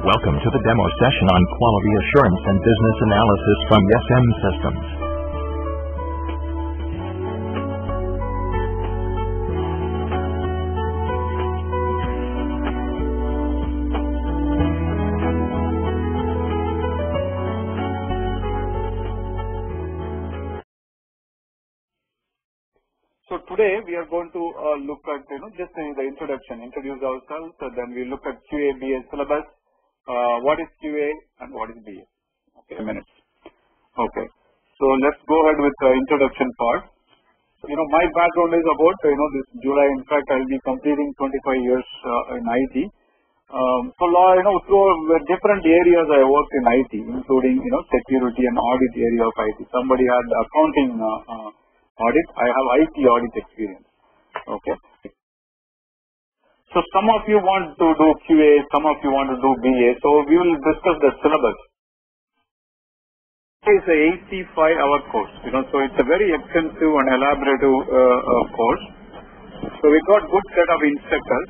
Welcome to the demo session on quality assurance and business analysis from SM Systems. So today we are going to look at just the introduction, introduce ourselves, then we look at QA BA syllabus, what is QA and what is BA. Okay, minutes. Okay, so let's go ahead with the introduction part. So, my background is about this July. In fact, I'll be completing 25 years in IT. Through different areas I worked in IT, including security and audit area of IT. Somebody had accounting audit. I have IT audit experience. Okay. So some of you want to do QA, some of you want to do BA. So we will discuss the syllabus. It's a 85-hour course. So it's a very extensive and elaborative course. So we got good set of instructors.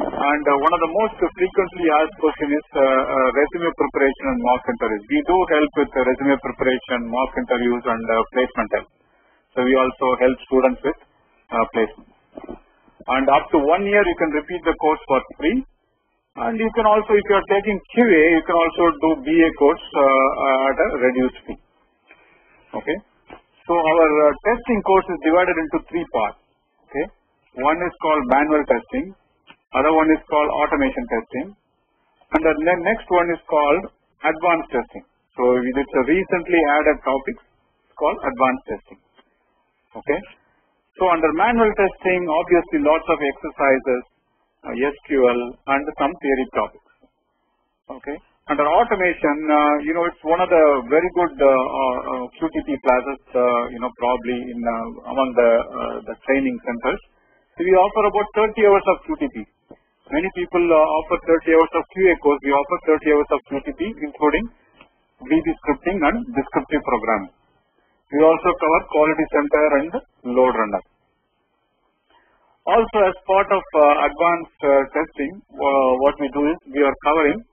And one of the most frequently asked question is resume preparation and mock interviews. We do help with resume preparation, mock interviews, and placement help. So we also help students with placement. And up to 1 year, you can repeat the course for free. And you can also, if you are taking QA, you can also do BA course at a reduced fee. Okay. So our testing course is divided into 3 parts. Okay. One is called manual testing. Other one is called automation testing. And the next one is called advanced testing. So it's a recently added topic. It's called advanced testing. Okay. So under manual testing, obviously lots of exercises, SQL, and some theory topics. Okay. Under automation, it's one of the very good QTP classes, probably in among the training centers. So we offer about 30 hours of QTP. Many people offer 30 hours of QA course. We offer 30 hours of QTP, including VB scripting and descriptive programming. We also cover quality center and load runner. Also, as part of advanced testing, what we do is we are covering,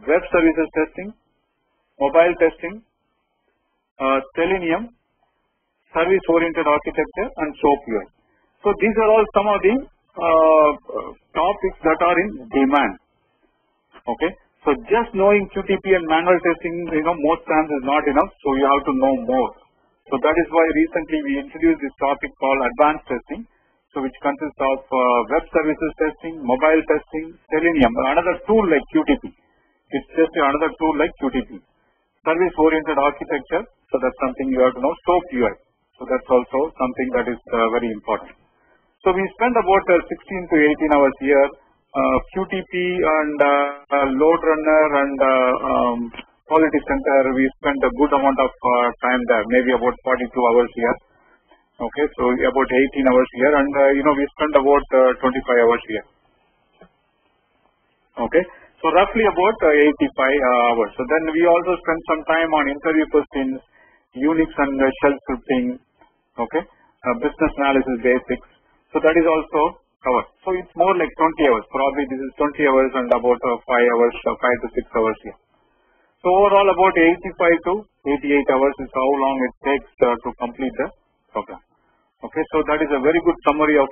web services testing, mobile testing, Selenium, service-oriented architecture, and SOAP UI. So these are all some of the topics that are in demand. Okay. So just knowing QTP and manual testing, most times is not enough. So you have to know more. So that is why recently we introduced this topic called advanced testing. So which consists of web services testing, mobile testing, Selenium, another tool like QTP. It's just another tool like QTP. Service-oriented architecture. So that's something you have to know. SOAP UI. So that's also something that is very important. So we spend about 16 to 18 hours here. QTP and load runner and quality center, we spend a good amount of time there, maybe about 42 hours here. Okay, so about 18 hours here, and we spend about 25 hours here. Okay, so roughly about 85 hours. So then we also spend some time on interview questions, Unix and shell scripting, okay, business analysis basics. So that is also covered. So it's more like 20 hours. Probably this is 20 hours and about 5 hours, 5 to 6 hours here. So overall about 85 to 88 hours is how long it takes to complete the program. Okay, so that is a very good summary of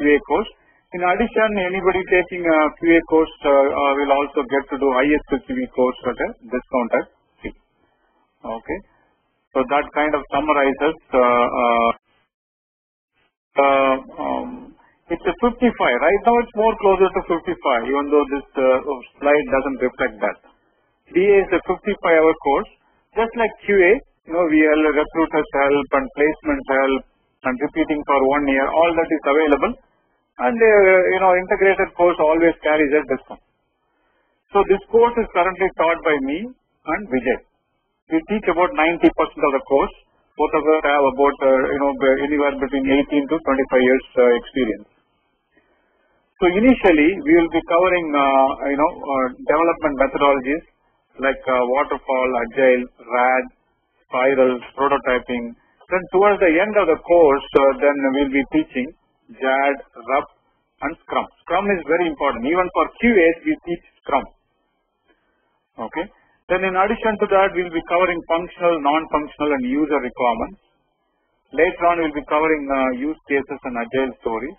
QA course. In addition, anybody taking a QA course will also get to do ISQB course at a discounted fee. Okay, so that kind of summarizes it's a 55. Right now it's more closer to 55, even though this slide doesn't reflect that. BA is a 55-hour course. Just like QA, we have recruiters help and placement help and repeating for 1 year. All that is available. And integrated course always carries a discount. So this course is currently taught by me and Vijay. We teach about 90% of the course. Both of us have about anywhere between 18 to 25 years experience. So initially, we will be covering, development methodologies like waterfall, agile, RAD, spiral, prototyping. Then towards the end of the course, then we will be teaching JAD, RUP, and Scrum. Scrum is very important. Even for QAs, we teach Scrum. Okay. Then in addition to that, we'll be covering functional, non-functional and user requirements. Later on, we'll be covering use cases and agile stories.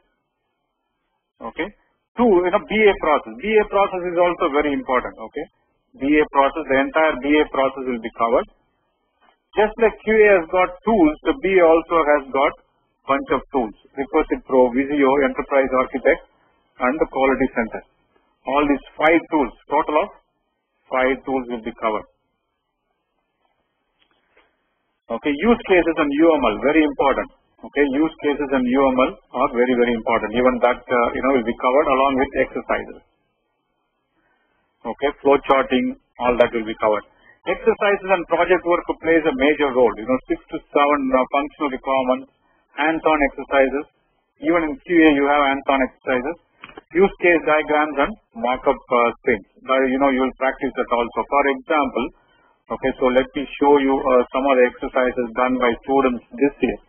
Okay. BA process. BA process is also very important. Okay. BA process, the entire BA process will be covered. Just like QA has got tools, the BA also has got bunch of tools. Requisite Pro, Visio, Enterprise Architect, and the Quality Center. All these 5 tools, total of 5 tools will be covered. Okay, use cases and UML, very important. Okay, use cases and UML are very, very important. Even that, will be covered along with exercises. Okay, flow charting, all that will be covered. Exercises and project work plays a major role. 6 to 7 functional requirements, hands-on exercises. Even in QA, you have hands-on exercises. Use case diagrams and markup sprints. You will practice that also. For example, okay, so let me show you some of the exercises done by students this year.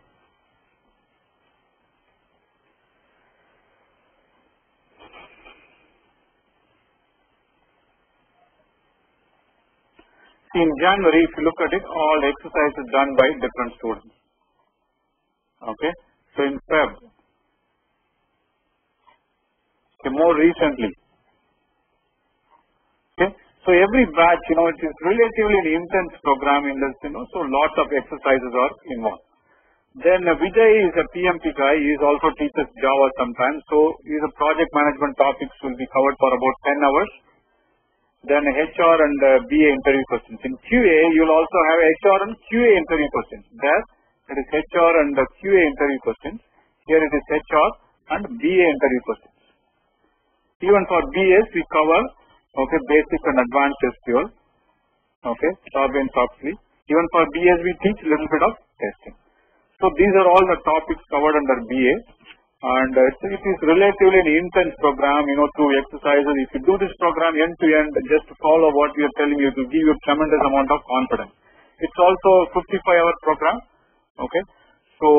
In January, if you look at it, all exercises done by different students. Okay, so in Feb, more recently. Okay, so every batch, it is relatively an intense program in this, so lots of exercises are involved. Then Vijay is a PMP guy. He also teaches Java sometimes. So his project management topics will be covered for about 10 hours. Then HR and BA interview questions. In QA, you will also have HR and QA interview questions. There, it is HR and QA interview questions. Here it is HR and BA interview questions. Even for BAs, we cover, okay, basic and advanced SQL. Okay, Sarbanes-Oxley. Even for BAs, we teach a little bit of testing. So these are all the topics covered under BA. And it is relatively an intense program, through exercises. If you do this program end to end, just to follow what we are telling you, to give you a tremendous amount of confidence. It's also a 55-hour program. Okay. So,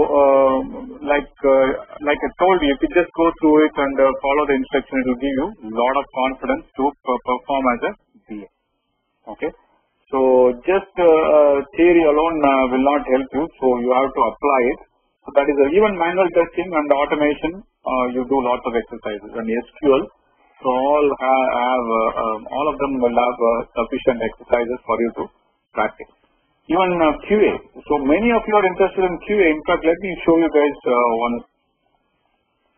like I told you, if you just go through it and follow the instruction, it will give you a lot of confidence to perform as a BA. Okay. So, just theory alone will not help you. So, you have to apply it. So that is even manual testing and automation, you do lots of exercises. And SQL, so all of them will have sufficient exercises for you to practice. Even QA, so many of you are interested in QA. In fact, let me show you guys one.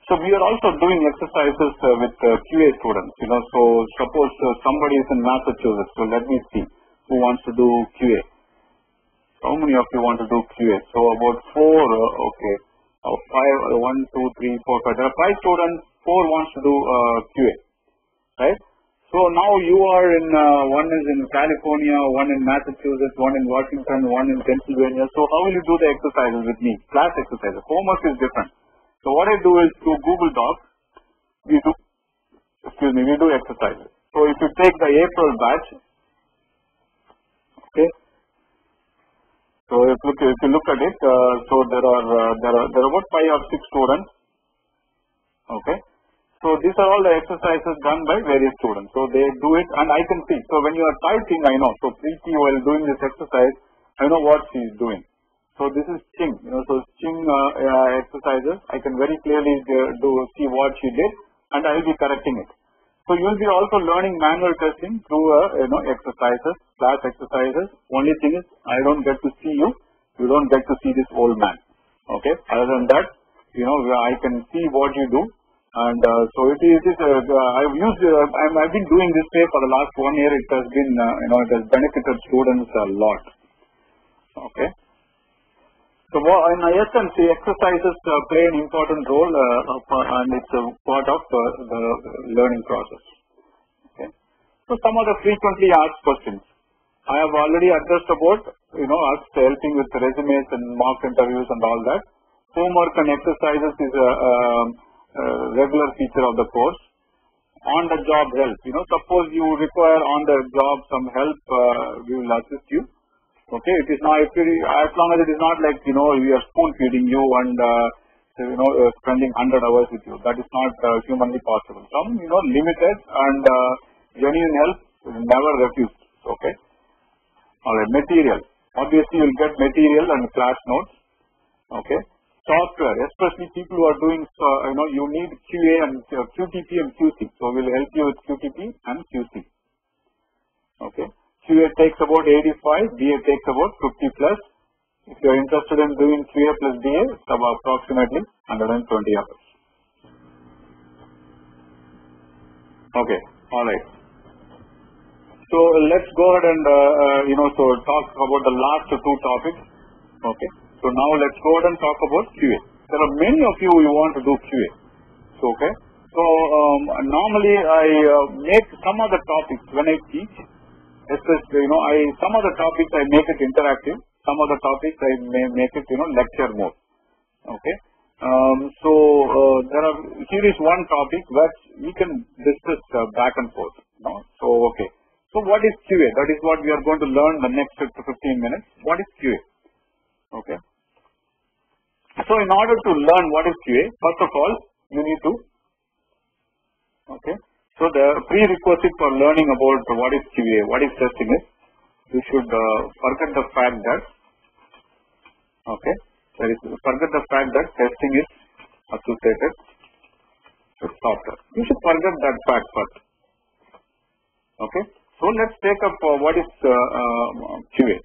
So we are also doing exercises with QA students. So suppose somebody is in Massachusetts. So let me see who wants to do QA. How many of you want to do QA? So about 4, okay, 5, 1, 2, 3, 4, 5. There are 5 students, 4 wants to do QA, right? So now you are in, one is in California, one in Massachusetts, one in Washington, one in Pennsylvania. So how will you do the exercises with me? Class exercises. Homework is different. So what I do is through Google Docs, we do exercises. So if you take the April batch, okay. So if you look at it, so there are about 5 or 6 students. Okay. So these are all the exercises done by various students. So they do it, and I can see. So when you are typing, I know. So Preeti, while doing this exercise, I know what she is doing. So this is Ching. So Ching exercises, I can very clearly see what she did, and I will be correcting it. So you will be also learning manual testing through exercises, class exercises. Only thing is, I don't get to see you. You don't get to see this old man. Okay. Other than that, I can see what you do, and so it is. I've been doing this way for the last 1 year. It has been, it has benefited students a lot. Okay. So in SMC, exercises play an important role, and it's a part of the learning process. Okay. So some of the frequently asked questions. I have already addressed about, us helping with resumes and mock interviews and all that. Homework and exercises is a regular feature of the course. On-the-job help. Suppose you require on-the-job some help, we will assist you. Okay, it is not, as long as it is not like, we are spoon feeding you and spending 100 hours with you. That is not humanly possible. Some, limited and genuine help is never refused. Okay. Alright, material. Obviously, you will get material and class notes. Okay. Software, especially people who are doing, you need QA and QTP and QC. So, we will help you with QTP and QC. Okay. QA takes about 85, BA takes about 50 plus. If you are interested in doing QA plus BA, it's about approximately 120 hours. Okay. Alright. So, let's go ahead and, talk about the last two topics. Okay. So, now let's go ahead and talk about QA. There are many of you who want to do QA. So, okay. So, normally I make some of the topics when I teach, especially, some of the topics I make it interactive, some of the topics I may make it, lecture mode. Okay. Here is one topic where we can discuss back and forth. So, okay. So, what is QA? That is what we are going to learn the next 15 minutes. What is QA? Okay. So, in order to learn what is QA, first of all, you need to, okay. So, the prerequisite for learning about what is QA, what is testing is, you should forget the fact that, okay, forget the fact that testing is associated with software. You should forget that fact first. Okay. So, let's take up what is QA.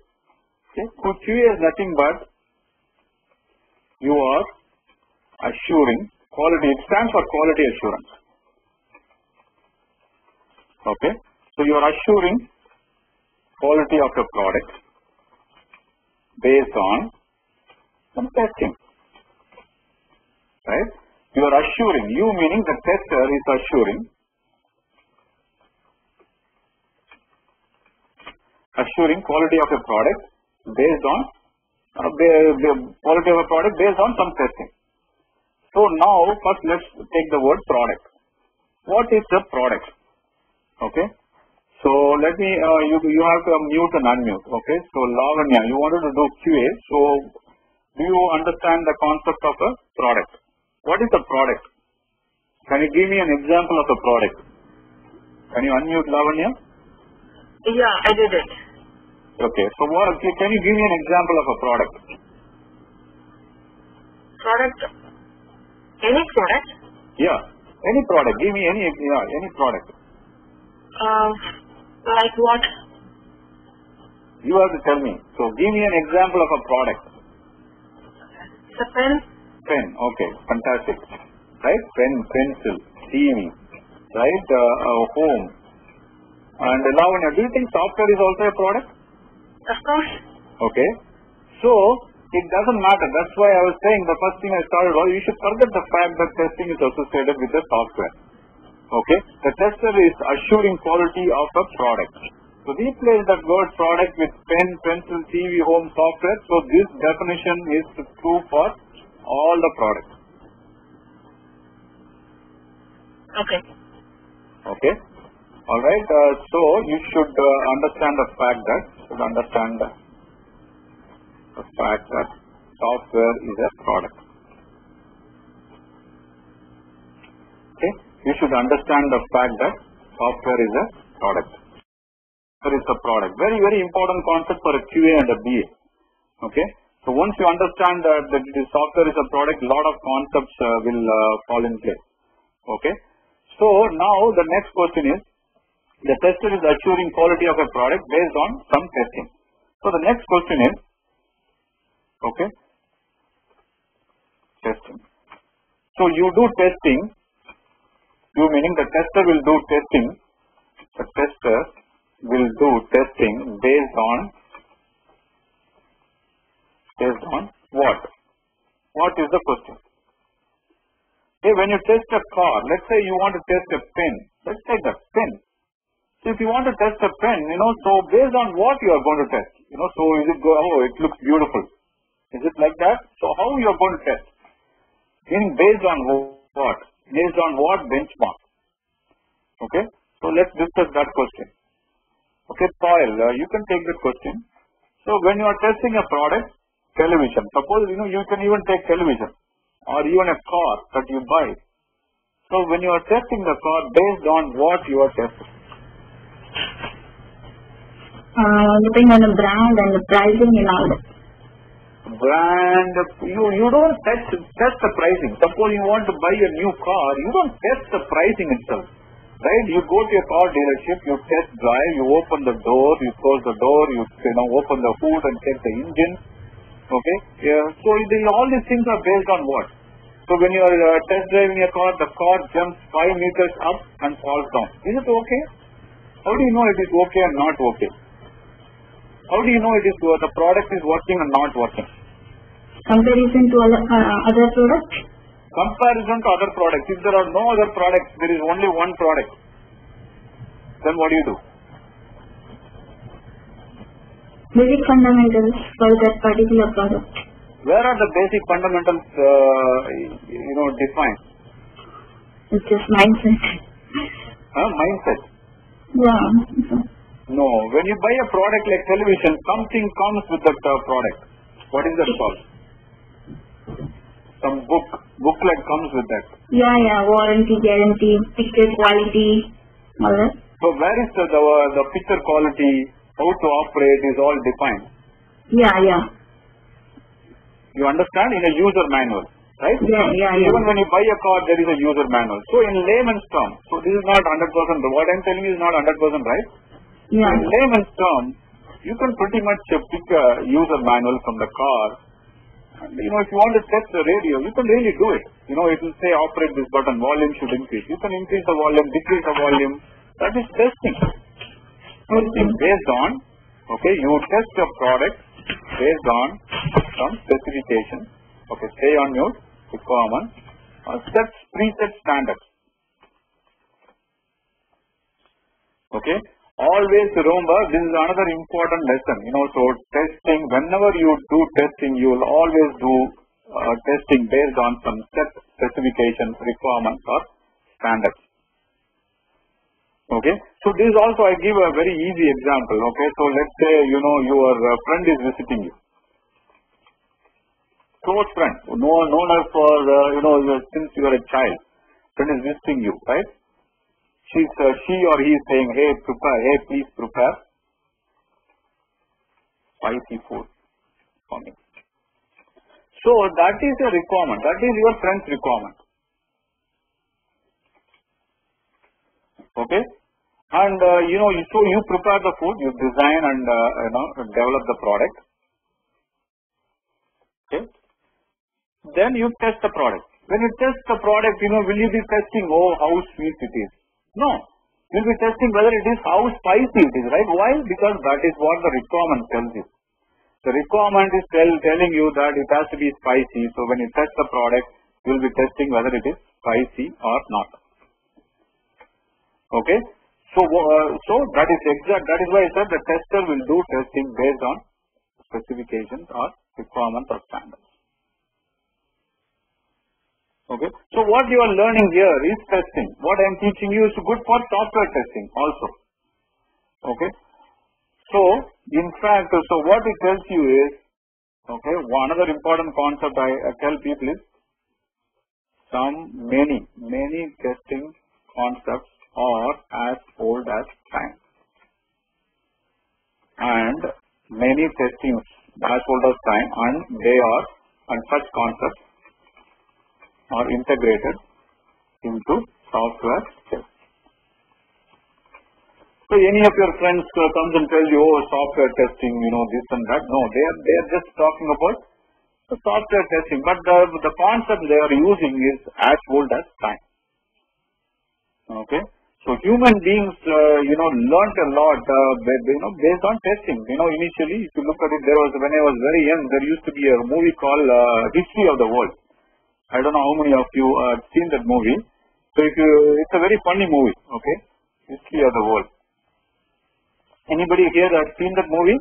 Okay. So, QA is nothing but you are assuring quality. It stands for quality assurance. Okay. So, you are assuring quality of your product based on some testing. Right. You are assuring, you meaning the tester is assuring quality of a product based on the quality of a product based on some testing. So, now first let's take the word product. What is the product? Okay. So, let me, you have to mute and unmute. Okay. So, Lavanya, you wanted to do QA. So, do you understand the concept of a product? What is a product? Can you give me an example of a product? Can you unmute, Lavanya? Yeah, I did it. Okay. So, can you give me an example of a product? Product? Any product? Yeah. Any product. Give me any product. Like what? You have to tell me. So, give me an example of a product. The pen? Pen. Okay. Fantastic. Right? Pen, pencil, TV. Right? Home. And Lavanya, do you think software is also a product? Of course. Okay. So, it doesn't matter. That's why I was saying the first thing I started was you should forget the fact that testing is associated with the software. Okay. The tester is assuring quality of a product. So, replace that word product with pen, pencil, TV, home, software. So, this definition is true for all the products. Okay. Okay. Alright. So, you should understand the fact that software is a product. Okay. You should understand the fact that software is a product. Software is a product. Very, very important concept for a QA and a BA. Okay. So, once you understand that the software is a product, a lot of concepts will fall in place. Okay. So, now the next question is, the tester is assuring quality of a product based on some testing. So, the next question is, okay, testing. So, you do testing, you meaning the tester will do testing, the tester will do testing based on what? What is the question? Okay, when you test a car, let's say you want to test a pen, let's take the pen. So, if you want to test a pen, so based on what you are going to test, so is it it looks beautiful. Is it like that? So, how you are going to test? Based on what? Based on what benchmark? Okay. So, let's discuss that question. Okay, Paul, you can take that question. So, when you are testing a product, television, suppose, you can even take television. or even a car that you buy. So when you are testing the car, based on what you are testing? Depending on the brand and the pricing and all that. Brand, you don't test the pricing. Suppose you want to buy a new car, you don't test the pricing itself, right? You go to a car dealership, you test drive, you open the door, you close the door, you open the hood and check the engine. Okay, so all these things are based on what? So when you are test driving a car, the car jumps 5 meters up and falls down. Is it okay? How do you know it is okay and not okay? How do you know it is the product is working and not working? Comparison to other products? Comparison to other products. If there are no other products, there is only one product. Then what do you do? Basic fundamentals for that particular product. Where are the basic fundamentals, defined? It's just mindset. Mindset. Yeah. No. When you buy a product like television, something comes with that product. What is that called? Some booklet comes with that. Yeah. Warranty, guarantee, picture quality, all that. So where is the picture quality, how to operate is all defined. Yeah. You understand? In a user manual, right? Yeah. Even when you buy a car, there is a user manual. So in layman's terms, so this is not 100%. What I'm telling you is not 100% right. Yeah. In layman's terms, you can pretty much pick a user manual from the car. And, if you want to test the radio, you can really do it. It will say operate this button, volume should increase. You can increase the volume, decrease the volume. That is testing. Okay. Based on, you test a product based on some specifications. Okay, stay on mute, requirements, or preset standards. Okay. Always remember, this is another important lesson. So testing, whenever you do testing, you will always do testing based on some set specifications, requirements, or standards. Okay. So this also I give a very easy example. Okay. So let's say, your friend is visiting you. Close friend, known as for, since you are a child. Friend is visiting you, right? She or he is saying, hey, please prepare spicy food for me. So that is a requirement. That is your friend's requirement. Okay? And, so you prepare the food, you design and, develop the product. Okay? Then you test the product. When you test the product, will you be testing, how sweet it is? No. You'll be testing whether it is how spicy it is, right? Why? Because that is what the requirement tells you. The requirement is telling you that it has to be spicy. So when you test the product, you'll be testing whether it is spicy or not. Okay? So that is exact. That is why I said the tester will do testing based on specifications or requirements or standards. Okay. So what you are learning here is testing. What I am teaching you is good for software testing also. Okay. So in fact, what it tells you is, another important concept I tell people is many testing concepts are as old as time, and many testings as old as time, and such concepts are integrated into software test. So any of your friends comes and tells you, software testing, this and that. No, they are just talking about the software testing, but the concept they are using is as old as time. Okay. So human beings, learnt a lot, based on testing. Initially, if you look at it, when I was very young, there used to be a movie called History of the World. I don't know how many of you have seen that movie. So it's a very funny movie, okay? History of the World. Anybody here has seen that movie?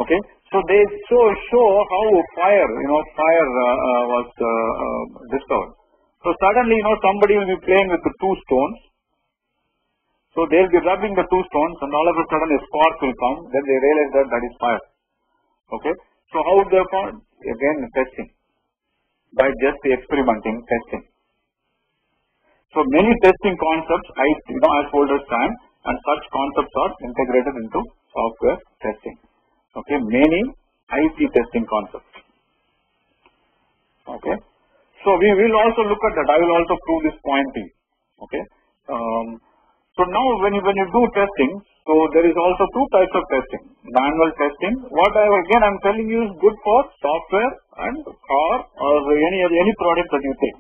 Okay. So they show how fire was discovered. So suddenly, somebody will be playing with the two stones. So they'll be rubbing the two stones, and all of a sudden a spark will come. Then they realize that is fire. Okay. So how they found? Again, testing. by just experimenting, testing. So many testing concepts as old as time, and such concepts are integrated into software testing. Okay, many IT testing concepts. Okay, so we will also look at that. I will also prove this point to you. Okay, so now when you do testing, so there is also two types of testing. Manual testing, what I'm telling you is good for software and or any product that you take.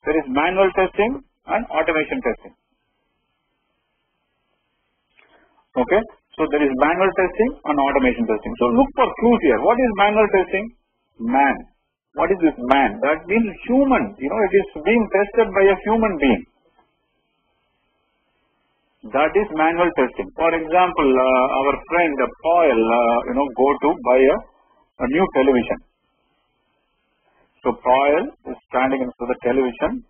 There is manual testing and automation testing. Okay, so there is manual testing and automation testing. So look for clues here. What is manual testing? Man. What is this man? That means human. It is being tested by a human being. That is manual testing. For example, our friend Paul, go to buy a new television. So Paul is standing in front of the television.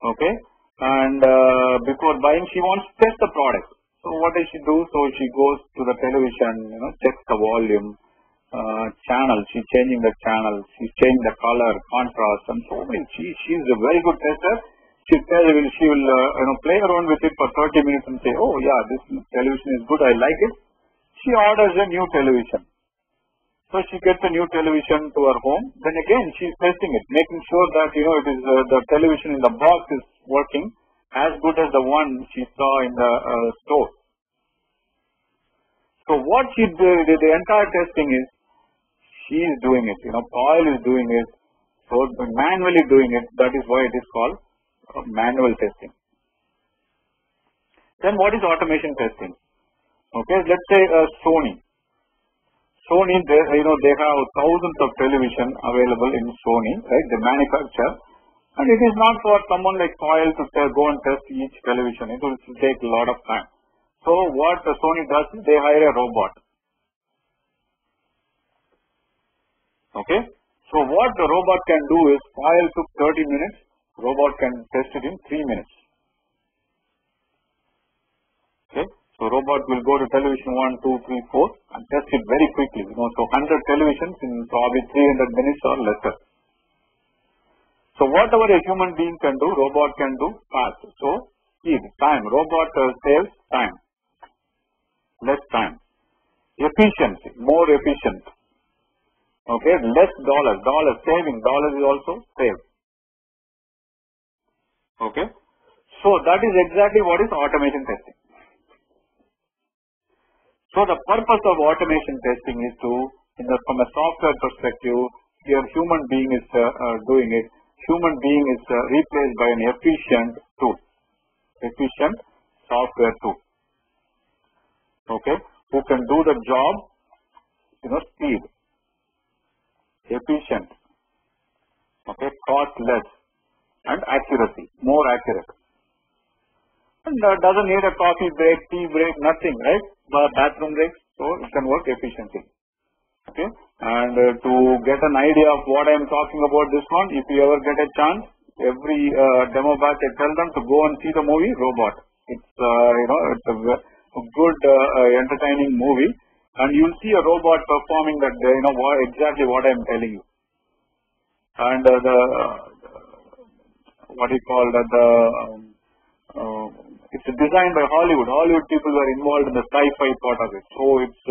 Okay, and before buying, she wants to test the product. So what does she do? So she goes to the television, checks the volume, channel. She's changing the channel. She's changing the color, contrast, and so many. She's a very good tester. She will play around with it for 30 minutes and say, oh yeah, this television is good, I like it. She orders a new television. So she gets a new television to her home. Then again, she's testing it, making sure that it is the television in the box is working as good as the one she saw in the store. So what she did, the entire testing is, she is doing it. Paul is doing it. So manually doing it. That is why it is called manual testing. Then what is automation testing? Okay, let's say Sony. Sony, they have thousands of television available in Sony, right? They manufacture, and it is not for someone like Paul to go and test each television. It will take a lot of time. So what Sony does is they hire a robot. Okay, so what the robot can do is, Paul took 30 minutes. Robot can test it in 3 minutes. Okay, so robot will go to television 1, 2, 3, 4 and test it very quickly. So 100 televisions in probably 300 minutes or lesser. So whatever a human being can do, robot can do fast. So speed, time. Robot saves time, less time. Efficiency, more efficient. Okay, less dollars, saving. Dollars is also saved. Okay, so that is exactly what is automation testing. So the purpose of automation testing is to, from a software perspective, here human being is doing it. Human being is replaced by an efficient tool, efficient software tool. Okay, who can do the job, speed, efficient. Okay, cost less. And accuracy, more accurate. And doesn't need a coffee break, tea break, nothing, right? Bathroom break, so it can work efficiently. Okay, and to get an idea of what I am talking about this one, if you ever get a chance, every demo batch I tell them to go and see the movie Robot. It's it's a good entertaining movie, and you'll see a robot performing that exactly what I am telling you. And what you call that it's designed by Hollywood. Hollywood people were involved in the sci-fi part of it. So it's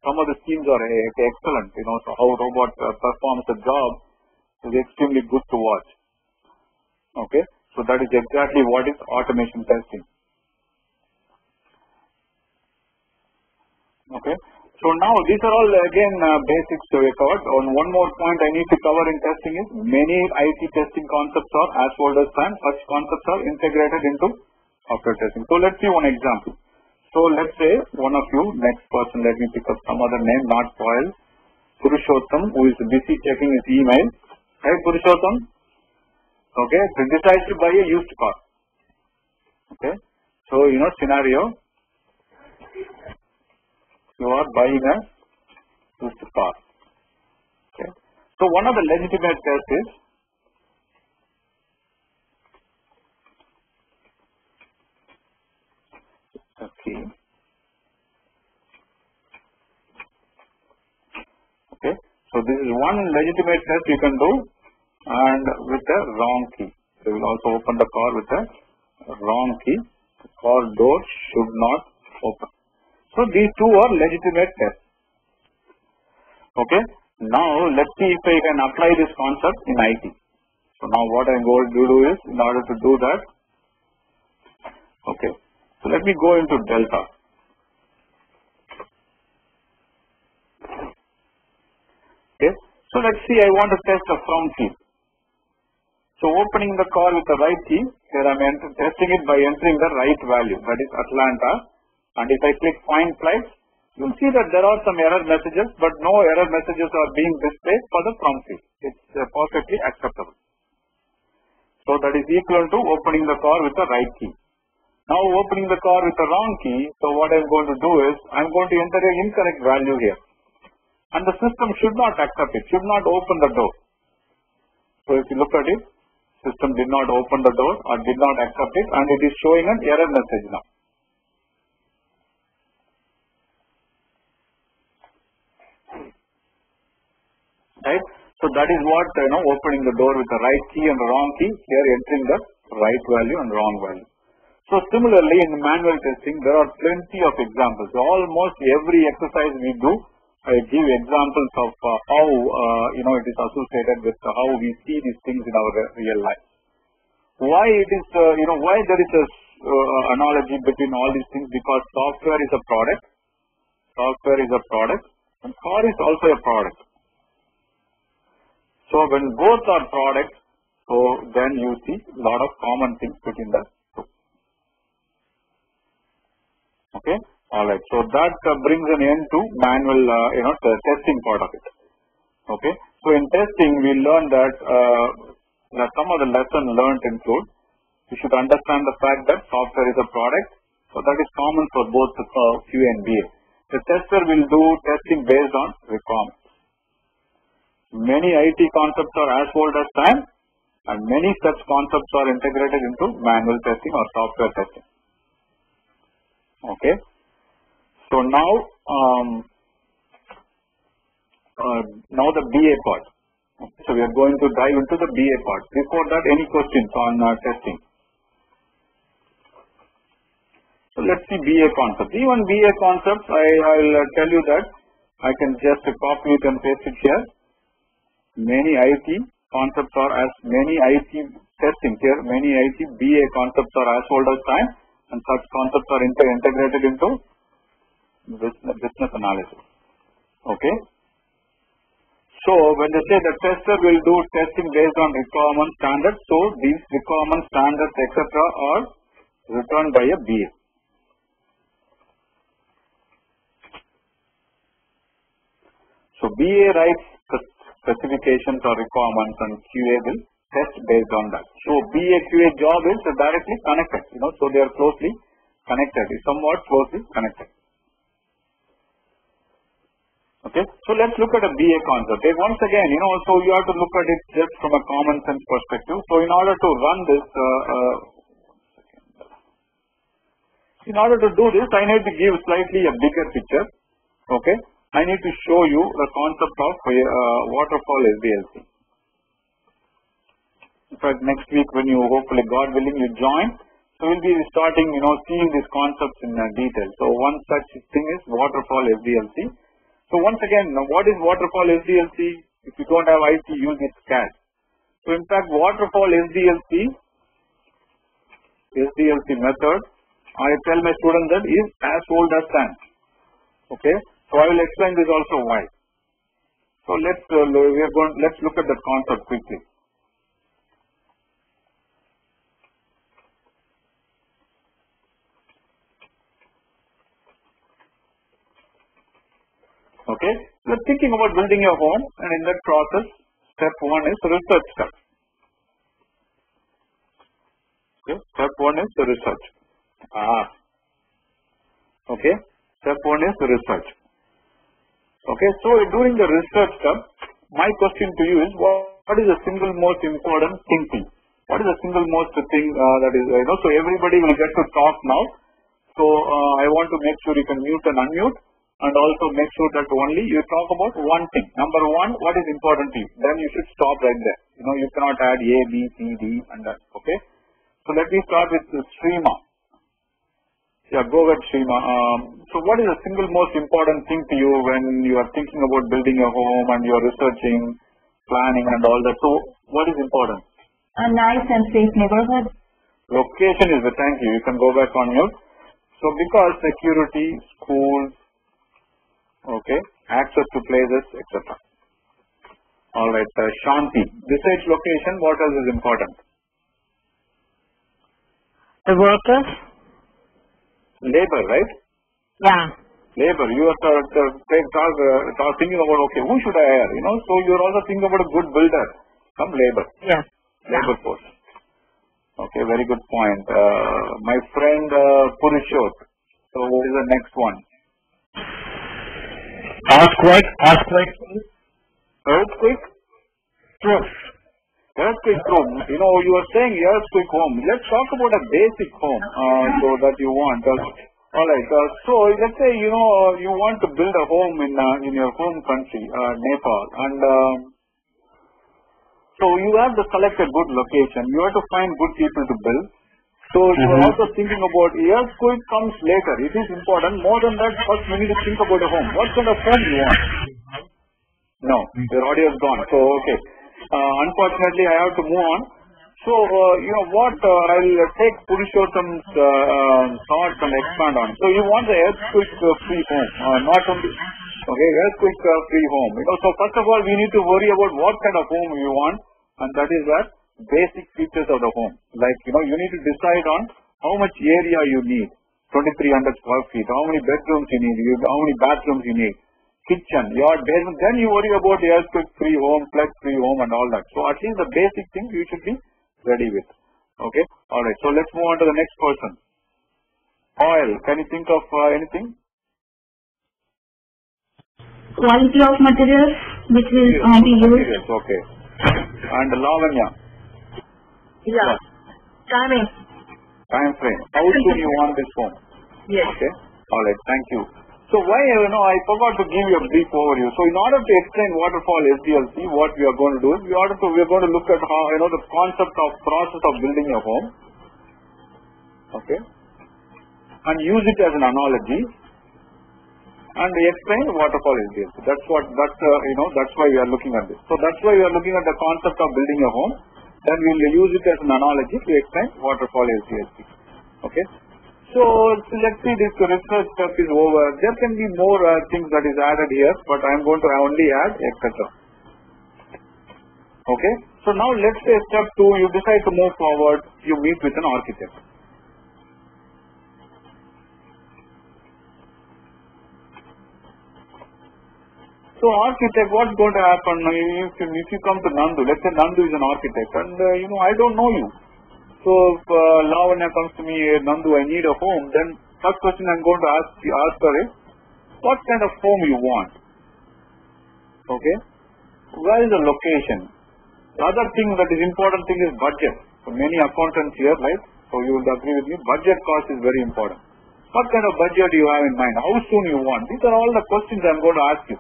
some of the scenes are excellent. So how robot performs the job is extremely good to watch. Okay, so that is exactly what is automation testing. Okay. So now these are all again basics to record. On one more point I need to cover in testing is, many IT testing concepts are as old as time. Such concepts are integrated into software testing. So let's see one example. So let's say one of you, next person, let me pick up some other name, not Paul, Purushottam, who is busy checking his email. Right, Purushottam? Okay, so decides to buy a used car. Okay, so scenario. You are buying a used car. Okay. So one of the legitimate tests is, okay. So this is one legitimate test you can do, and with the wrong key. So we will also open the car with the wrong key. The car door should not open. So these two are legitimate tests. Okay. Now let's see if I can apply this concept in IT. So now what I'm going to do is, in order to do that, okay. So let me go into Delta. Okay. So let's see, I want to test a from key. So opening the car with the right key, here I'm testing it by entering the right value, that is Atlanta. And if I click find flights, you'll see that there are some error messages, but no error messages are being displayed for the from key. It's perfectly acceptable. So that is equal to opening the car with the right key. Now opening the car with the wrong key, so what I'm going to do is, I'm going to enter an incorrect value here. And the system should not accept it, should not open the door. So if you look at it, system did not open the door or did not accept it, and it is showing an error message now. Right? So that is what, opening the door with the right key and the wrong key, here entering the right value and wrong value. So similarly in manual testing, there are plenty of examples. So almost every exercise we do, I give examples of how, it is associated with how we see these things in our real life. Why it is, why there is a analogy between all these things? Because software is a product. Software is a product and car is also a product. So when both are products, so then you see a lot of common things between the two. Okay. Alright. So that brings an end to manual, the testing part of it. Okay. So in testing, we learned that some of the lessons learned include, you should understand the fact that software is a product. So that is common for both QA and BA. The tester will do testing based on requirements. Many IT concepts are as old as time, and many such concepts are integrated into manual testing or software testing. Okay. So now, now the BA part. So we are going to dive into the BA part. Before that, any questions on testing? So let's see BA concepts. Even BA concepts, I'll tell you that I can just copy it and paste it here. Many IT concepts are as many IT testing here. Many IT BA concepts are as old as time, and such concepts are integrated into business analysis. Okay. So when they say the tester will do testing based on requirement standards, so these requirement standards etc. are returned by a BA. So BA writes specifications or requirements and QA will test based on that. So BA QA job is directly connected, so they are closely connected, somewhat closely connected. Okay, so let's look at a BA concept. Once again, so you have to look at it just from a common sense perspective. So in order to run this, in order to do this, I need to give slightly a bigger picture. Okay, I need to show you the concept of waterfall SDLC. In fact, next week when you hopefully, God willing, you join, so we'll be starting, seeing these concepts in detail. So one such thing is waterfall SDLC. So once again, what is waterfall SDLC? If you don't have IT, use its CAD. So in fact, waterfall SDLC method, I tell my students that is as old as time. Okay. So I will explain this also why. So let's look at that concept quickly. Okay, we are thinking about building a home, and in that process, step one is research step. Okay, step one is the research. Okay, step one is the research. Okay, so during the research step, my question to you is, what is the single most important thinking? What is the single most thing that is, so everybody will get to talk now. So I want to make sure you can mute and unmute. and also make sure that only you talk about one thing. Number one, what is important to you. Then you should stop right there. You cannot add A, B, C, D and that. Okay. So let me start with Shrima. Yeah, go ahead, Shrima. So what is the single most important thing to you when you are thinking about building a home and you are researching, planning and all that? So what is important? A nice and safe neighborhood. Location is the, thank you. You can go back on mute. So because security, schools, okay, access to places, etc. Alright, Shanti. Besides location, what else is important? The workers? Labor, right? Yeah. Labor. You are thinking about, okay, who should I hire? So you are also thinking about a good builder. Some labor. Yes. Labor force. Okay, very good point. My friend Purushot. So what is the next one? Earthquake. Earthquake? Proof. Earthquake proof. You are saying earthquake home. Let's talk about a basic home so that you want. Alright, so let's say you want to build a home in your home country, Nepal, and so you have to select a good location. You have to find good people to build. So you are also thinking about earthquake comes later. It is important. More than that, first you need to think about a home. What kind of home you want? No, your audio is gone. So okay. Unfortunately, I have to move on. So I'll take Purushottam's thoughts and expand on. So you want the earthquake-free home, not only earthquake-free home. So first of all, we need to worry about what kind of home you want, and that is that basic features of the home. Like you need to decide on how much area you need, 2,300 square feet, how many bedrooms you need, how many bathrooms you need, kitchen, your basement. Then you worry about the earthquake-free home, flood-free home, and all that. So at least the basic thing you should be ready with. Okay. All right. So let's move on to the next person. Oil. Can you think of anything? Quality of materials which is going to be used. Materials. Okay. And Lavanya. Yeah. Timing. Time frame. How soon you want this home? Yes. Okay. All right. Thank you. So why, I forgot to give you a brief overview. So in order to explain waterfall SDLC, what we are going to do is we are going to look at how, the concept of process of building a home. Okay. And use it as an analogy. And explain waterfall SDLC. That's why we are looking at this. So that's why we are looking at the concept of building a home. Then we will use it as an analogy to explain waterfall SDLC. Okay. So let's see, this research step is over. There can be more things that is added here, but I am going to only add etc. Okay. So now let's say step 2, you decide to move forward, you meet with an architect. So architect, what's going to happen if you come to Nandu? Let's say Nandu is an architect and I don't know you. So if Lavanya comes to me, Nandu, I need a home, then first question I'm going to ask her is, what kind of home you want? Okay. Where is the location? The other thing that is important thing is budget. So many accountants here, right? So you will agree with me, budget cost is very important. What kind of budget do you have in mind? How soon you want? These are all the questions I'm going to ask you.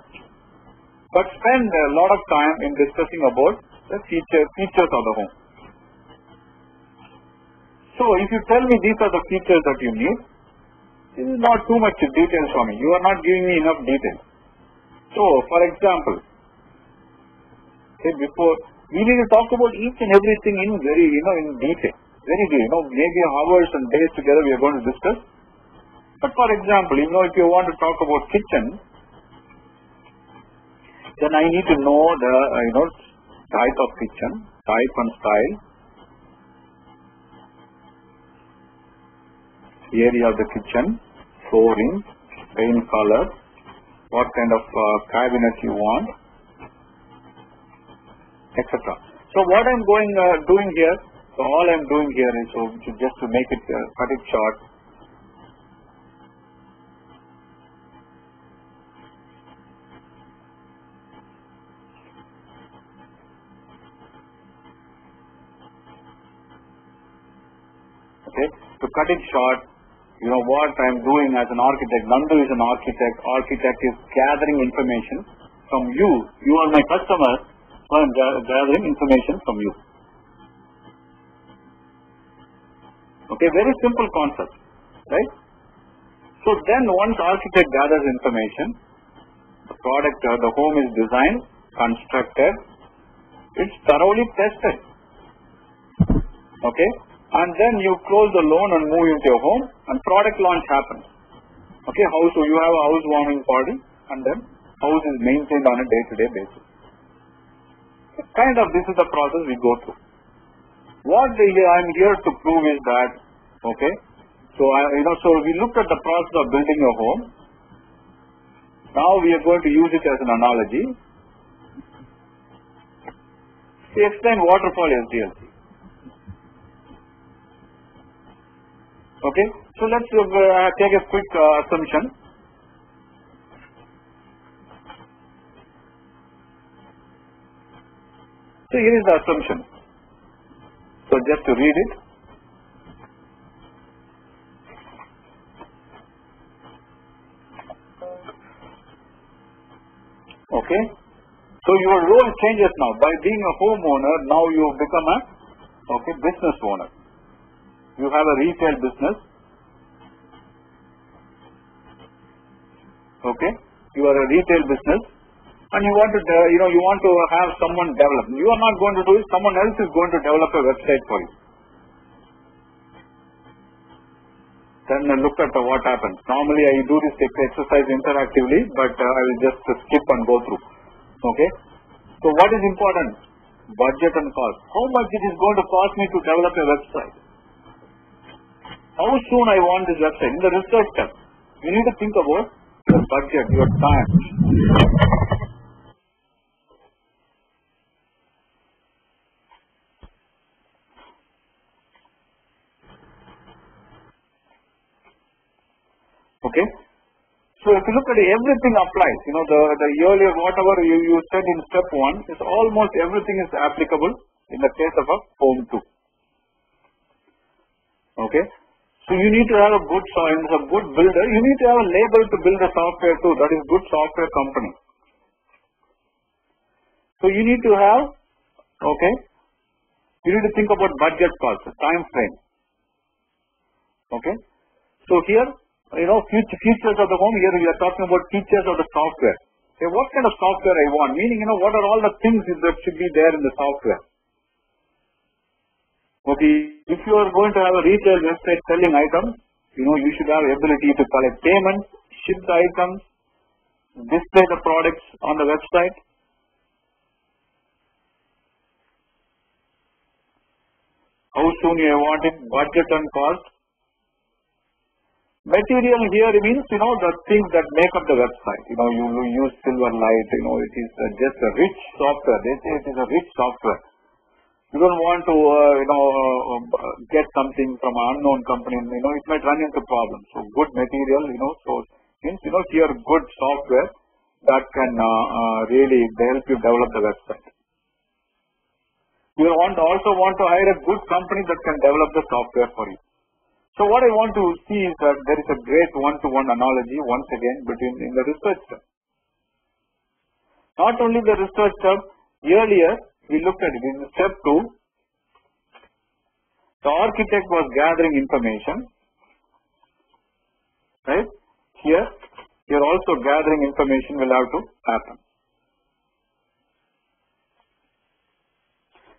But spend a lot of time in discussing about the features of the home. So if you tell me these are the features that you need, this is not too much details for me. You are not giving me enough detail. So for example, we need to talk about each and everything in very, in detail. Very deep. Maybe hours and days together we are going to discuss. But for example, if you want to talk about kitchen, then I need to know the, type of kitchen, type and style, area of the kitchen, flooring, paint color, what kind of cabinet you want, etc. So what I'm doing here, so all I'm doing here is just to make it cut it short. Okay, to cut it short, what I'm doing as an architect. Nandu is an architect. Architect is gathering information from you. You are my customer, so I'm gathering information from you. Okay, very simple concept, right? So then once architect gathers information, the product, the home is designed, constructed, it's thoroughly tested. Okay, and then you close the loan and move into your home, and product launch happens. Okay, so you have a housewarming party, and then house is maintained on a day-to-day basis. So kind of this is the process we go through. What I'm here to prove is that, okay, so so we looked at the process of building a home. Now we are going to use it as an analogy. We explain waterfall SDLC. Okay, so let's take a quick assumption. So here is the assumption. So just to read it. Okay. So your role changes now. By being a homeowner, now you become a business owner. You have a retail business. Okay. You are a retail business, and you want to you want to have someone develop. You are not going to do it. Someone else is going to develop a website for you. Then look at what happens. Normally I do this exercise interactively, but I will just skip and go through. Okay. So what is important? Budget and cost. How much it is going to cost me to develop a website? How soon I want this website? In the research step, you need to think about your budget, your time. Okay. So if you look at it, everything applies. The earlier whatever you said in step 1 is almost everything is applicable in the case of a home too. Okay. So you need to have a good builder. You need to have a label to build the software too. That is good software company. So you need to have, you need to think about budget cost, time frame. Okay. So here, features of the home. Here we are talking about features of the software. Okay, what kind of software I want? Meaning, what are all the things that should be there in the software? Okay, if you are going to have a retail website selling items, you should have ability to collect payments, ship the items, display the products on the website. How soon you want it, budget and cost. Material here means, the things that make up the website. You use Silverlight, it is just a rich software. They say it is a rich software. You don't want to, get something from an unknown company, it might run into problems. So good material, so means, here good software that can really help you develop the website. You also want to hire a good company that can develop the software for you. So what I want to see is that there is a great one-to-one analogy once again in the research step. Not only the research step, earlier we looked at it in step 2. The architect was gathering information, right? Here also gathering information will have to happen.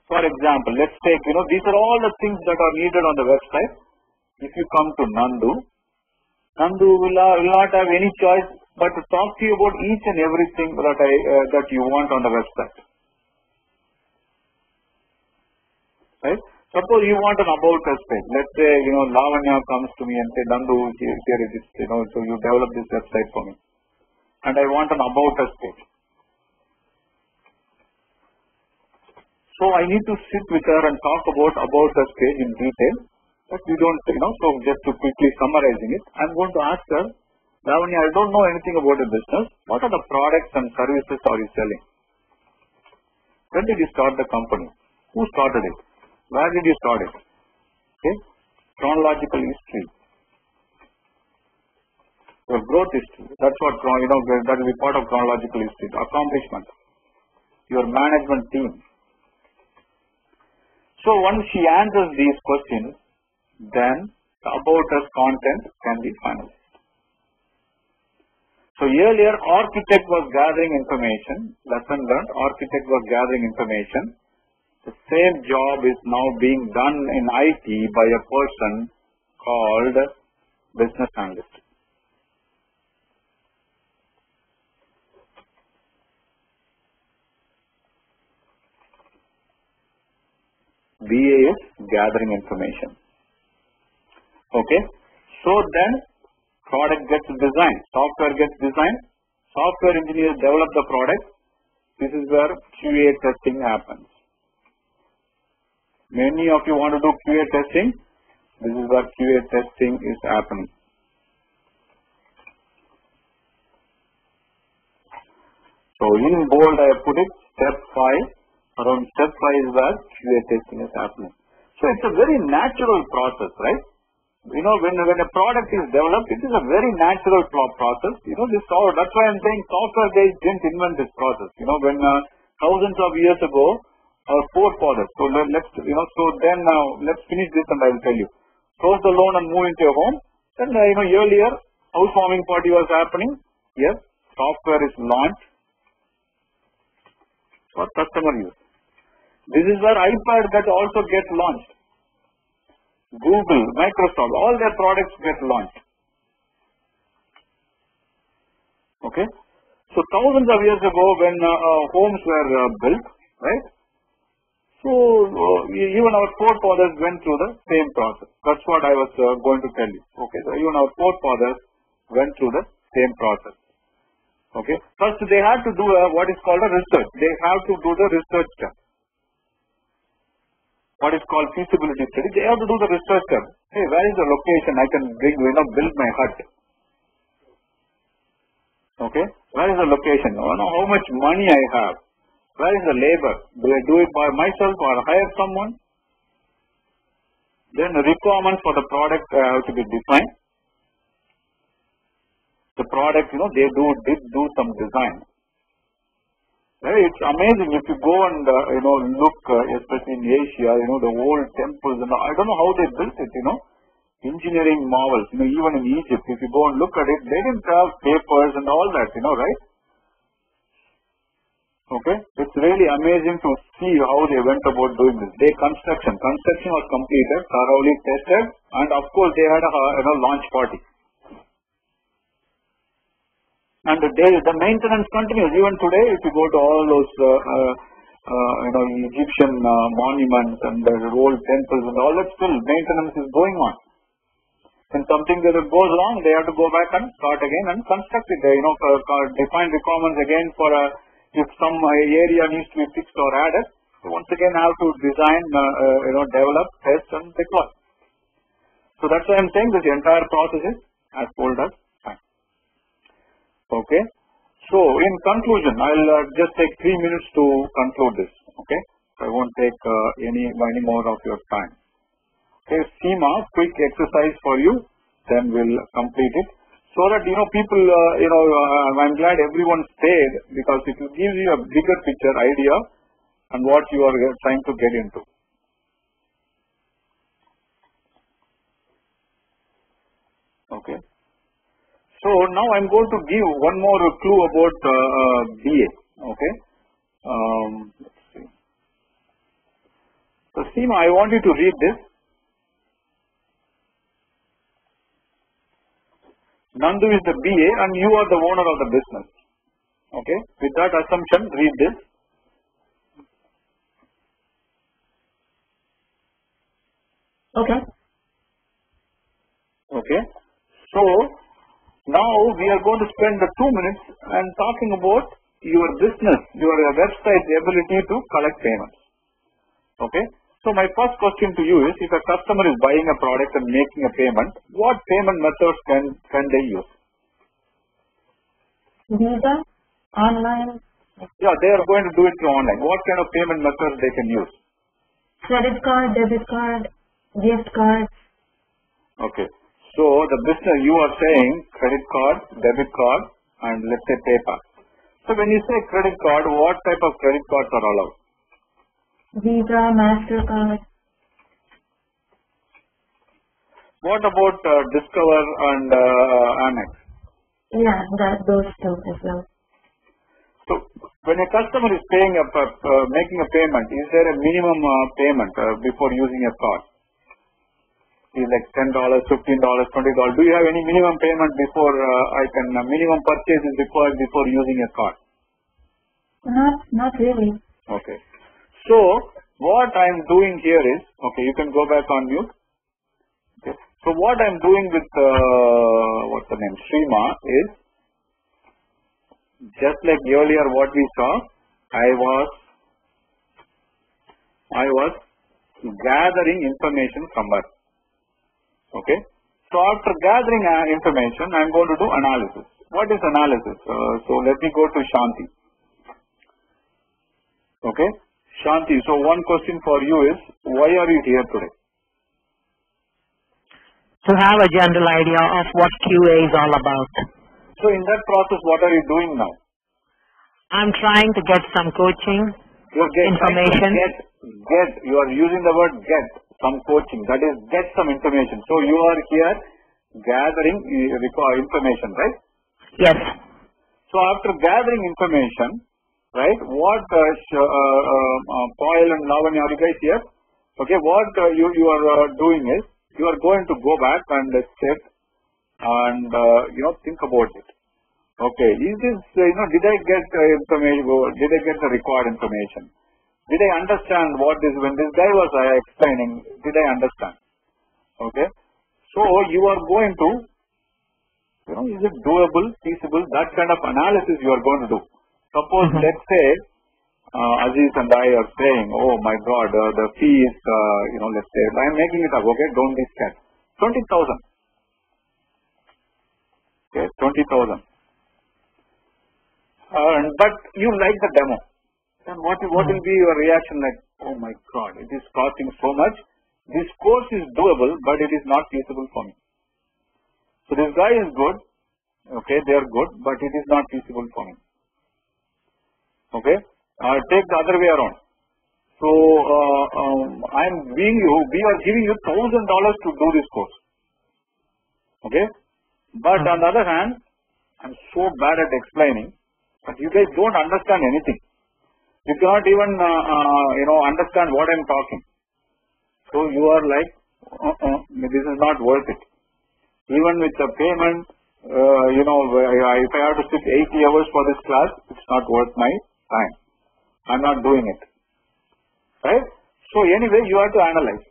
For example, let's take, these are all the things that are needed on the website. If you come to Nandu will not have any choice but to talk to you about each and everything that you want on the website. Right? Suppose you want an about us page. Let's say, Lavanya comes to me and say, Nandu, here it is, so you develop this website for me. And I want an about us page. So I need to sit with her and talk about us page in detail. But we don't, so just to quickly summarizing it, I'm going to ask her, Lavanya, I don't know anything about the business. What are the products and services are you selling? When did you start the company? Who started it? Where did you start it? Okay. Chronological history. Your growth history. That's what, that will be part of chronological history. The accomplishment. Your management team. So once she answers these questions, then the about us content can be finalized. So earlier, architect was gathering information. Lesson learned, architect was gathering information. The same job is now being done in IT by a person called business analyst. BA is gathering information. Okay. So then product gets designed, software gets designed, software engineers develop the product. This is where QA testing happens. Many of you want to do QA testing. This is where QA testing is happening. So in bold I have put it, step 5. Around step 5 is where QA testing is happening. So it's a very natural process, right? When a product is developed, it is a very natural process. That's why I'm saying software guys didn't invent this process. When thousands of years ago, our forefathers. So let's finish this and I will tell you. Close the loan and move into your home. Then earlier housewarming party was happening. Yes, software is launched for customer use. This is where iPad also gets launched. Google, Microsoft, all their products get launched. Okay. So thousands of years ago when homes were built, right? So even our forefathers went through the same process. That's what I was going to tell you. Okay. So even our forefathers went through the same process. Okay. First they had to do what is called a research. They have to do the research step. What is called feasibility study. They have to do the research step. Hey, where is the location I can build my hut? Okay. Where is the location? How much money I have? Where is the labor? Do I do it by myself or hire someone? Then the requirements for the product have to be defined. The product, they did do some design. Right? It's amazing if you go and look, especially in Asia, the old temples and I don't know how they built it. Engineering marvels. Even in Egypt, if you go and look at it, they didn't have papers and all that. Right? Okay, it's really amazing to see how they went about doing this. Construction was completed, thoroughly tested, and of course they had a launch party. And the maintenance continues. Even today, if you go to all those Egyptian monuments and the old temples and all that, still maintenance is going on. When something that goes wrong, they have to go back and start again and construct it. Define requirements again for if some area needs to be fixed or added. So once again, have to design, develop, test, and deploy. So that's why I'm saying this entire process is as old as time. Okay. So in conclusion, I'll just take 3 minutes to conclude this. Okay. I won't take any more of your time. Okay. SEMA, quick exercise for you. Then we'll complete it. So that, people, I'm glad everyone stayed because it will give you a bigger picture idea and what you are trying to get into. Okay. So now I'm going to give one more clue about BA. Okay. Let's see. So Seema, I want you to read this. Nandu is the BA and you are the owner of the business. Okay. With that assumption, read this. Okay. Okay. So now we are going to spend the 2 minutes and talking about your business, your website's ability to collect payments. Okay. So my first question to you is, if a customer is buying a product and making a payment, what payment methods can they use? Visa, online. Yeah, they are going to do it through online. What kind of payment methods they can use? Credit card, debit card, gift card. Okay. So So the business, you are saying credit card, debit card, and let's say PayPal. So when you say credit card, what type of credit cards are allowed? Visa, MasterCard. What about Discover and Amex? Yeah, those two as well. So when a customer is paying making a payment, is there a minimum payment before using a card? Is like $10, $15, $20? Do you have any minimum payment before minimum purchase is required before using a card? Not really. Okay. So what I am doing here is, okay, you can go back on mute. Okay. So what I am doing with what's the name, Shrima, is just like earlier what we saw. I was gathering information from her. Okay. So after gathering information, I am going to do analysis. What is analysis? So let me go to Shanti. Okay. Shanti, so one question for you is, why are you here today? To have a general idea of what QA is all about. So in that process, what are you doing now? I'm trying to get some coaching, information. You are using the word get, some coaching. That is, get some information. So you are here gathering information, right? Yes. So after gathering information, right, what Paul and Lavanya, are you guys here? Okay, what you are doing is, you are going to go back and check and think about it. Okay, is this did I get information? Did I get the required information? Did I understand what this, when this guy was explaining? Did I understand? Okay, so you are going to is it doable, feasible? That kind of analysis you are going to do. Suppose let's say Aziz and I are saying, oh my God, the fee is, let's say, I am making it up, okay, don't be scared. 20,000. Okay, 20,000. But you like the demo. Then what will be your reaction like, oh my God, it is costing so much. This course is doable, but it is not feasible for me. So this guy is good, okay, they are good, but it is not feasible for me. Okay. Take the other way around. So we are giving you $1,000 to do this course. Okay. But on the other hand, I'm so bad at explaining, but you guys don't understand anything. You cannot even understand what I'm talking. So you are like, this is not worth it. Even with the payment, if I have to sit 80 hours for this class, it's not worth my time. I'm not doing it. Right? So anyway, you have to analyze.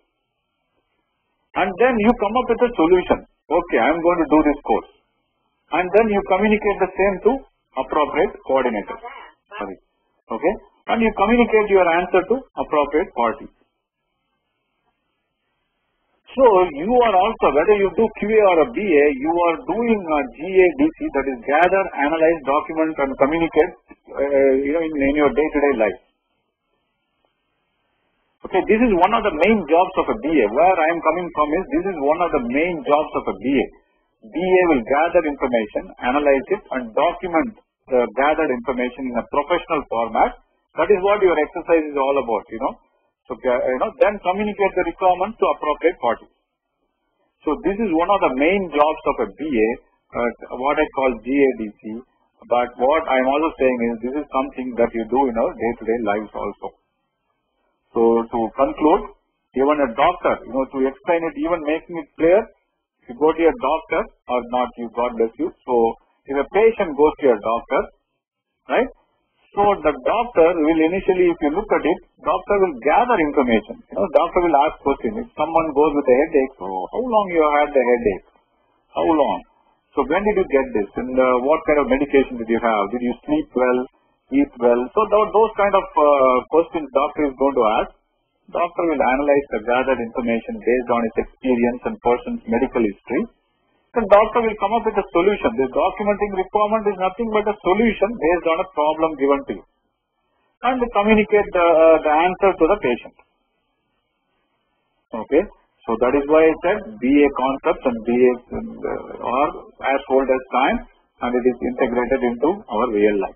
And then you come up with a solution. Okay, I'm going to do this course. And then you communicate the same to appropriate coordinator. Sorry. Okay? And you communicate your answer to appropriate party. So you are also, whether you do QA or a BA, you are doing a GADC, that is gather, analyze, document and communicate in your day-to-day life. Okay, this is one of the main jobs of a BA. Where I am coming from is, this is one of the main jobs of a BA. BA will gather information, analyze it and document the gathered information in a professional format. That is what your exercise is all about, So, then communicate the requirements to appropriate parties. So this is one of the main jobs of a BA, what I call GADC. But what I am also saying is, this is something that you do in our day-to-day lives also. So to conclude, even a doctor, to explain it, even making it clear, if you go to your doctor or not, God bless you. So if a patient goes to your doctor, right? So the doctor will initially, if you look at it, doctor will gather information. Doctor will ask questions. If someone goes with a headache, so how long you had the headache? How long? So when did you get this? And what kind of medication did you have? Did you sleep well, eat well? So those kind of questions doctor is going to ask. Doctor will analyze the gathered information based on his experience and person's medical history. The doctor will come up with a solution. The documenting requirement is nothing but a solution based on a problem given to you. And communicate the answer to the patient. Okay. So that is why I said BA concepts and BA are as old as time, and it is integrated into our real life.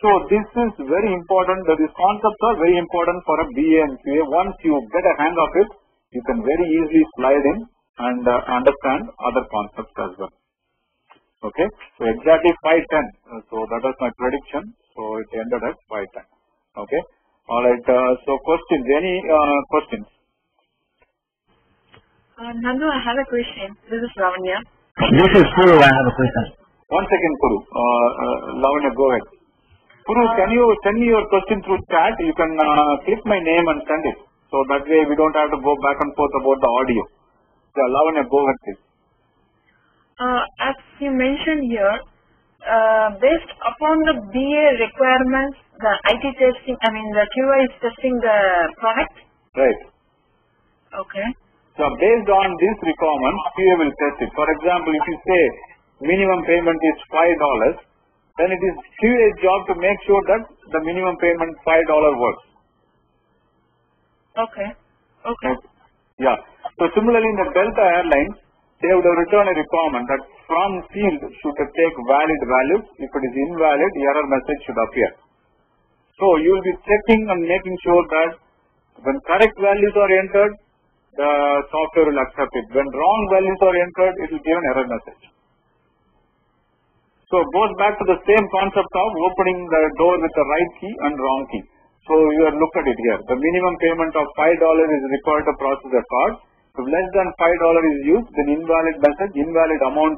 So this is very important. These concepts are very important for a BA and QA. Once you get a hang of it, you can very easily slide in and understand other concepts as well. Okay, so exactly 5:10. So that was my prediction. So it ended at 5:10. Okay, all right. So questions? Any questions? Nandu, I have a question. This is Lavanya. This is Puru. I have a question. One second, Puru. Lavanya, go ahead. Puru, can you send me your question through chat? You can click my name and send it. So that way we don't have to go back and forth about the audio. Yeah, Lavanya, go ahead, please. As you mentioned here, based upon the BA requirements, the IT testing, the QA is testing the product? Right. Okay. So based on this requirement, QA will test it. For example, if you say minimum payment is $5, then it is QA's job to make sure that the minimum payment $5 works. Okay. Okay. Yeah. So similarly in the Delta Airlines, they would have written a requirement that from field should take valid values. If it is invalid, error message should appear. So you will be checking and making sure that when correct values are entered, the software will accept it. When wrong values are entered, it will give an error message. So it goes back to the same concept of opening the door with the right key and wrong key. So you look at it here. The minimum payment of $5 is required to process a card. If less than $5 is used, then invalid message, invalid amount,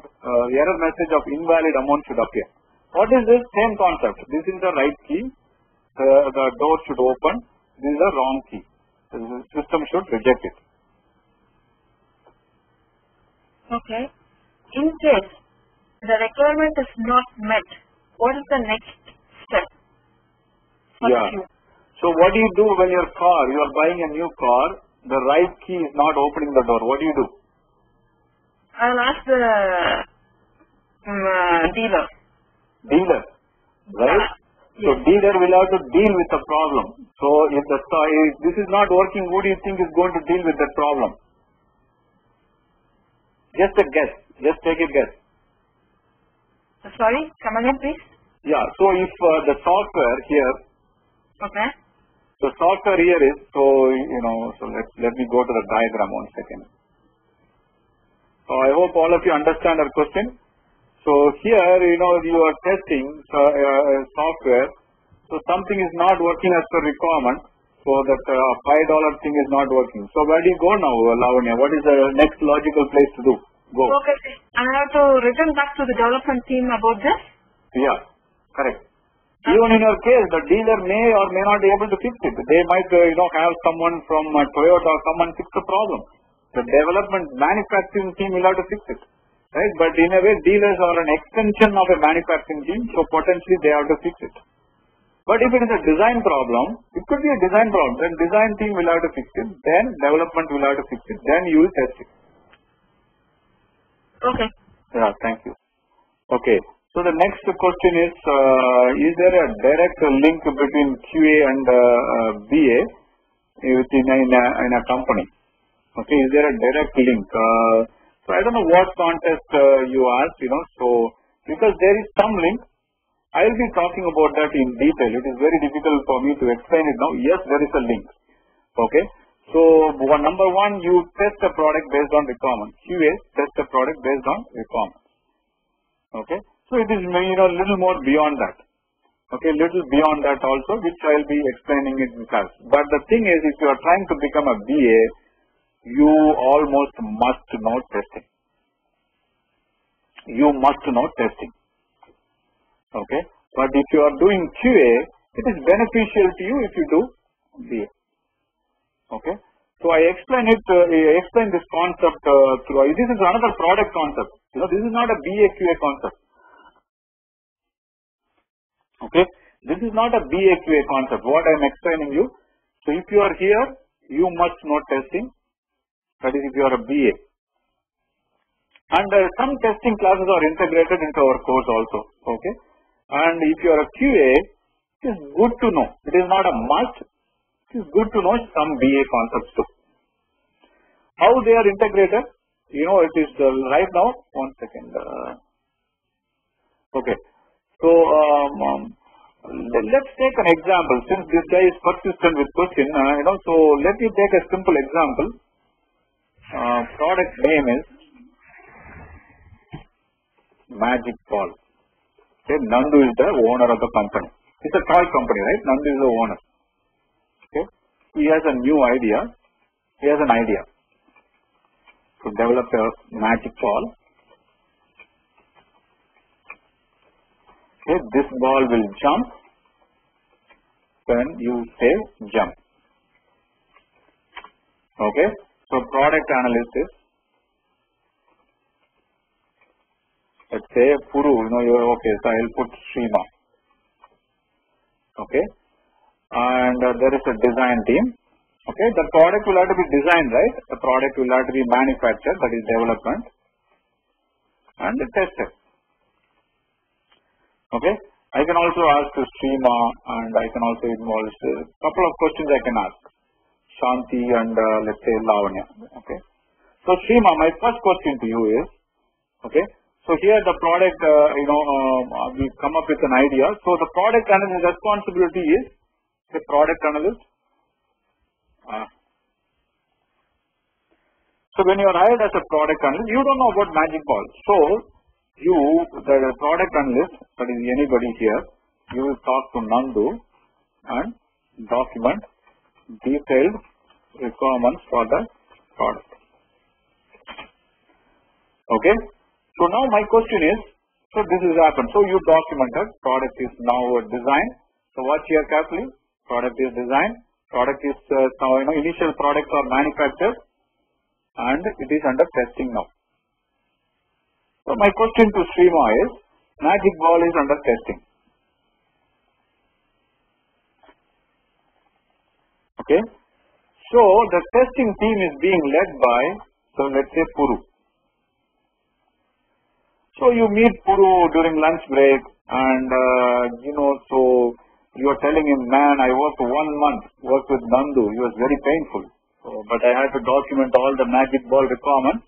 error message of invalid amount should appear. What is this? Same concept. This is the right key. The door should open. This is the wrong key. The system should reject it. Okay. In case the requirement is not met, what is the next step? Yeah. So what do you do when you are buying a new car, the right key is not opening the door? What do you do? I'll ask the dealer. Dealer, right? So dealer will have to deal with the problem. So if this is not working, who do you think is going to deal with that problem? Just a guess. Just take a guess. Sorry, come again, please. Yeah. So if the software here. Okay. So software here is so let me go to the diagram 1 second. So I hope all of you understand our question. So here you are testing software. So something is not working as per requirement. So that $5 thing is not working. So where do you go now, Lavanya? What is the next logical place to do? Go. Okay. I have to return back to the development team about this? Yeah, correct. Even in your case, the dealer may or may not be able to fix it. They might, have someone from Toyota come and fix the problem. The development manufacturing team will have to fix it, right? But in a way, dealers are an extension of a manufacturing team, so potentially they have to fix it. But if it is a design problem, it could be a design problem. Then design team will have to fix it. Then development will have to fix it. Then you will test it. Okay. Yeah, thank you. Okay. So the next question is there a direct link between QA and BA in a company? Okay, is there a direct link? So I don't know what contest you asked, so because there is some link, I will be talking about that in detail. It is very difficult for me to explain it now. Yes, there is a link. Okay, so number one, you test a product based on requirement. QA test a product based on requirement. Okay. So it is little more beyond that. Okay, little beyond that also, which I will be explaining it in class. But the thing is, if you are trying to become a BA, you almost must know testing. You must know testing. Okay, but if you are doing QA, it is beneficial to you if you do BA. Okay, so I explain this concept through. This is another product concept. This is not a BA QA concept. Okay, this is not a BA QA concept. What I am explaining you. So if you are here, you must know testing. That is, if you are a BA. And some testing classes are integrated into our course also. Okay, and if you are a QA, it is good to know. It is not a must. It is good to know some BA concepts too. how they are integrated? You know, it is right now. 1 second. Okay. So let's take an example. Since this guy is persistent with question, so let me take a simple example. Product name is Magic Ball. Okay, Nandu is the owner of the company. It's a toy company, right? Nandu is the owner. Okay, he has a new idea. He has an idea to develop a magic ball. Okay, this ball will jump when you say jump. Okay, so product analyst is, let's say Puru, okay, so I'll put Shrima. Okay, and there is a design team. Okay, the product will have to be designed, right? The product will have to be manufactured, that is development, and tested. Okay, I can also ask to Shrima, and I can also involve a couple of questions I can ask. Shanti and let's say Lavanya. Okay, so Shrima, my first question to you is, okay, so here the product, we come up with an idea. So the product analyst responsibility is the product analyst. So when you are hired as a product analyst, you don't know about Magic Ball. So you, the product analyst, that is anybody here, you will talk to Nandu and document detailed requirements for the product. Okay. So now my question is, so this has happened. So you documented, product is now designed. So watch here carefully. Product is designed. Product is initial products are manufactured and it is under testing now. So my question to Shrima is, Magic Ball is under testing. Okay. So the testing team is being led by, so let's say Puru. So you meet Puru during lunch break and so you are telling him, man, I worked 1 month, worked with Nandu. It was very painful. So, but I had to document all the Magic Ball requirements.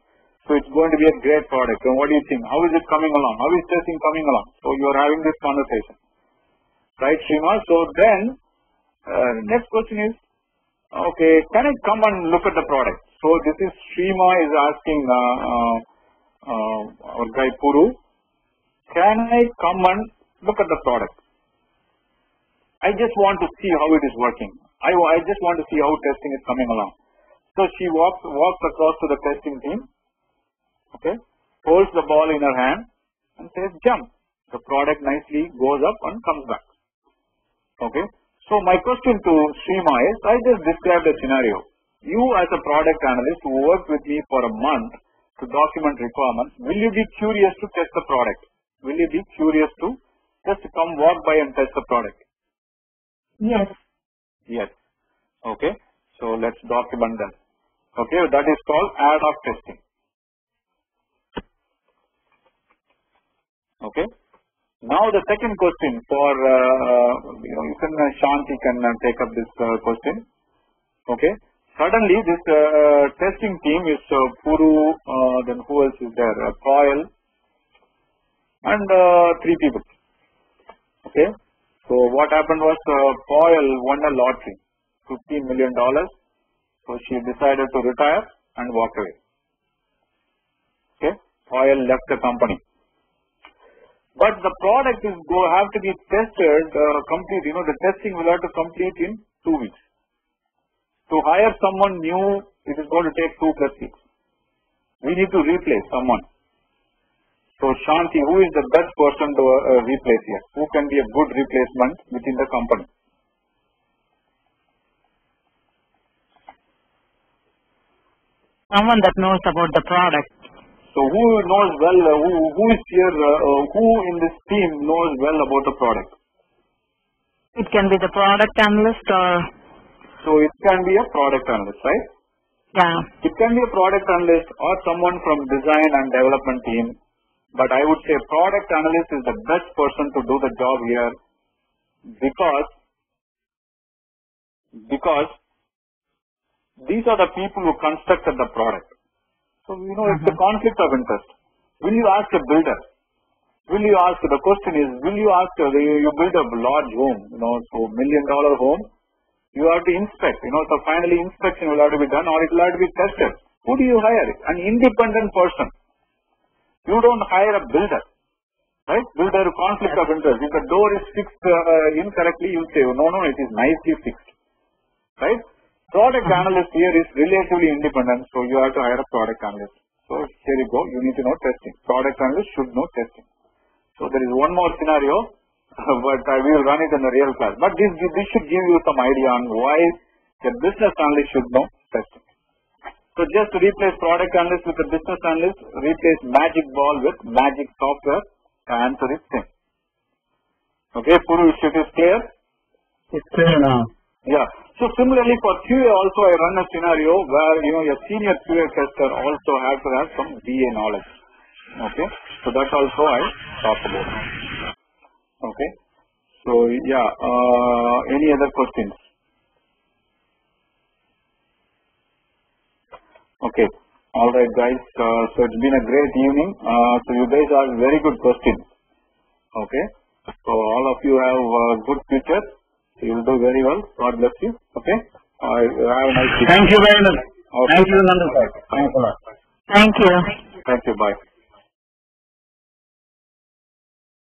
So it's going to be a great product. And what do you think? How is it coming along? How is testing coming along? So you are having this conversation. Right, Shrima? So then, next question is, okay, can I come and look at the product? So this is Shrima is asking our guy Puru, can I come and look at the product? I just want to see how it is working. I just want to see how testing is coming along. So she walks across to the testing team, okay, holds the ball in her hand and says jump. The product nicely goes up and comes back. Okay. So my question to Shrima is, I just described a scenario. You as a product analyst who worked with me for a month to document requirements, will you be curious to test the product? Will you be curious to just come walk by and test the product? Yes. Yes. Okay. So let's document that. Okay. That is called ad hoc testing. Okay. Now the second question for, Shanti can take up this question. Okay. Suddenly this testing team is Puru, then who else is there? Coil and 3 people. Okay. So what happened was Coil won a lottery, $15 million. So she decided to retire and walk away. Okay. Coil left the company. But the product is have to be tested complete. The testing will have to complete in 2 weeks. To hire someone new, it is going to take 2+ weeks. We need to replace someone. So Shanti, who is the best person to replace here? Who can be a good replacement within the company? Someone that knows about the product. So who knows well, who is here, who in this team knows well about the product? It can be the product analyst or... So it can be a product analyst, right? Yeah. It can be a product analyst or someone from design and development team. But I would say product analyst is the best person to do the job here because these are the people who constructed the product. So, it's a conflict of interest. Will you ask a builder? Will you ask, the question is, will you ask, you build a large home, so $1 million home, you have to inspect, so finally inspection will have to be done or it will have to be tested. Who do you hire? An independent person. You don't hire a builder, right? Builder conflict of interest. If the door is fixed incorrectly, you say, no, it is nicely fixed, right? Product analyst here is relatively independent, so you have to hire a product analyst. So here you go, you need to know testing. Product analyst should know testing. So there is one more scenario, but we will run it in the real class. But this should give you some idea on why the business analyst should know testing. So just to replace product analyst with a business analyst, replace magic ball with magic software, the answer is same. Okay, Purush, it is clear? It's clear now. Yeah. So similarly for QA also I run a scenario where, a senior QA tester also has to have some BA knowledge. Okay. So that also I talk about. Okay. So yeah, any other questions? Okay. All right, guys. So it's been a great evening. So you guys are very good questions. Okay. So all of you have a good future. So you will do very well. God bless you. Okay. Have a nice day. Thank you very much. Okay. Thank you, Nandu sir. Thanks a lot. Thank you. Thank you. Bye.